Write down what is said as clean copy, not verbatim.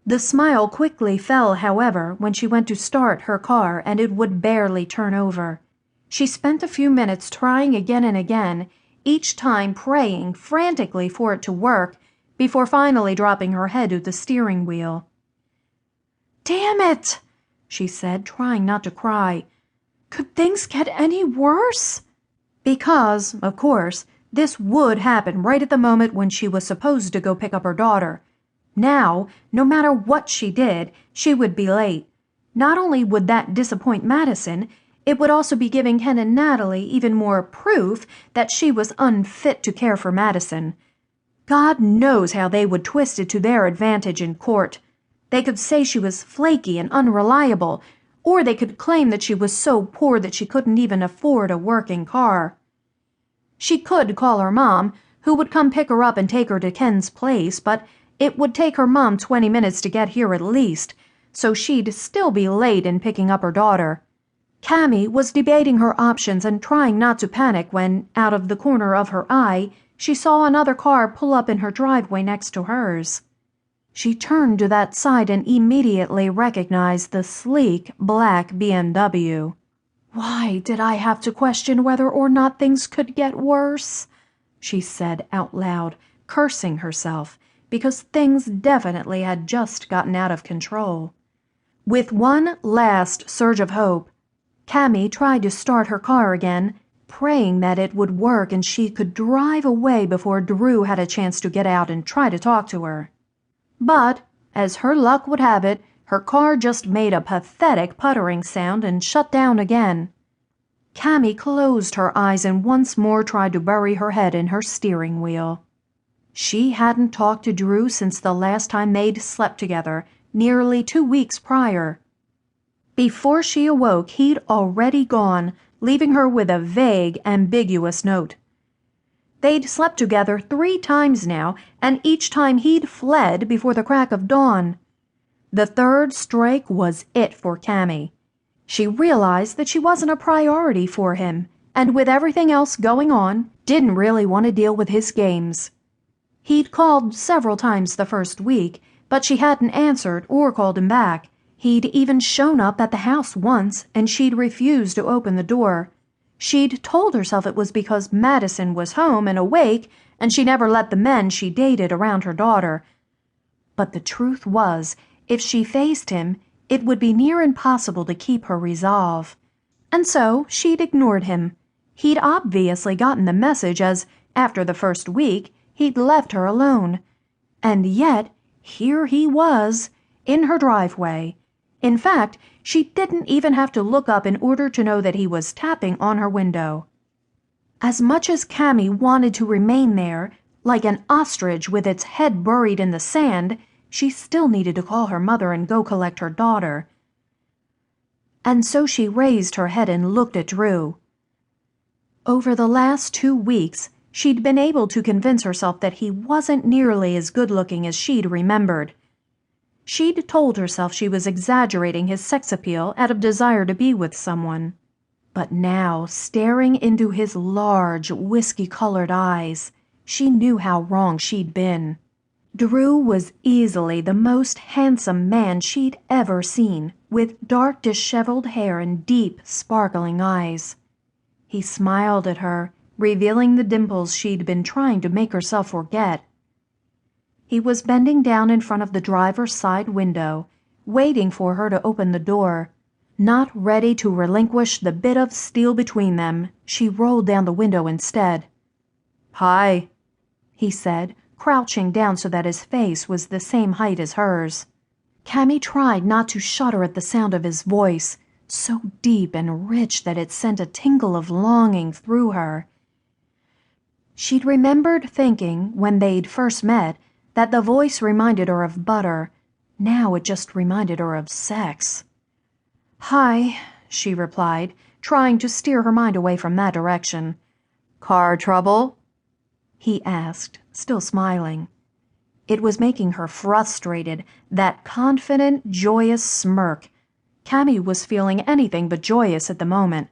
The smile quickly fell, however, when she went to start her car and it would barely turn over. She spent a few minutes trying again and again, each time praying frantically for it to work, before finally dropping her head to the steering wheel. "Damn it!" she said, trying not to cry. "Could things get any worse?" Because, of course, this would happen right at the moment when she was supposed to go pick up her daughter. Now, no matter what she did, she would be late. Not only would that disappoint Madison, it would also be giving Ken and Natalie even more proof that she was unfit to care for Madison. God knows how they would twist it to their advantage in court. They could say she was flaky and unreliable, or they could claim that she was so poor that she couldn't even afford a working car. She could call her mom, who would come pick her up and take her to Ken's place, but it would take her mom 20 minutes to get here at least, so she'd still be late in picking up her daughter. Cami was debating her options and trying not to panic when, out of the corner of her eye, she saw another car pull up in her driveway next to hers. She turned to that side and immediately recognized the sleek black BMW. "Why did I have to question whether or not things could get worse?" she said out loud, cursing herself, because things definitely had just gotten out of control. With one last surge of hope, Cami tried to start her car again, praying that it would work and she could drive away before Drew had a chance to get out and try to talk to her. But, as her luck would have it, her car just made a pathetic puttering sound and shut down again. Cami closed her eyes and once more tried to bury her head in her steering wheel. She hadn't talked to Drew since the last time they'd slept together, nearly 2 weeks prior. Before she awoke, he'd already gone, leaving her with a vague, ambiguous note. They'd slept together 3 times now, and each time he'd fled before the crack of dawn. The third strike was it for Cami. She realized that she wasn't a priority for him, and with everything else going on, didn't really want to deal with his games. He'd called several times the first week, but she hadn't answered or called him back. He'd even shown up at the house once, and she'd refused to open the door. She'd told herself it was because Madison was home and awake, and she never let the men she dated around her daughter. But the truth was, if she faced him, it would be near impossible to keep her resolve. And so she'd ignored him. He'd obviously gotten the message as, after the first week, he'd left her alone. And yet, here he was, in her driveway. In fact, she didn't even have to look up in order to know that he was tapping on her window. As much as Cami wanted to remain there, like an ostrich with its head buried in the sand, she still needed to call her mother and go collect her daughter. And so she raised her head and looked at Drew. Over the last 2 weeks, she'd been able to convince herself that he wasn't nearly as good-looking as she'd remembered. She'd told herself she was exaggerating his sex appeal out of desire to be with someone. But now, staring into his large, whiskey-colored eyes, she knew how wrong she'd been. Drew was easily the most handsome man she'd ever seen, with dark, disheveled hair and deep, sparkling eyes. He smiled at her, revealing the dimples she'd been trying to make herself forget. He was bending down in front of the driver's side window, waiting for her to open the door. Not ready to relinquish the bit of steel between them, she rolled down the window instead. "Hi," he said, crouching down so that his face was the same height as hers. Cami tried not to shudder at the sound of his voice, so deep and rich that it sent a tingle of longing through her. She'd remembered thinking, when they'd first met, that the voice reminded her of butter. Now it just reminded her of sex. "Hi," she replied, trying to steer her mind away from that direction. "Car trouble?" he asked, still smiling. It was making her frustrated, that confident, joyous smirk. Cami was feeling anything but joyous at the moment.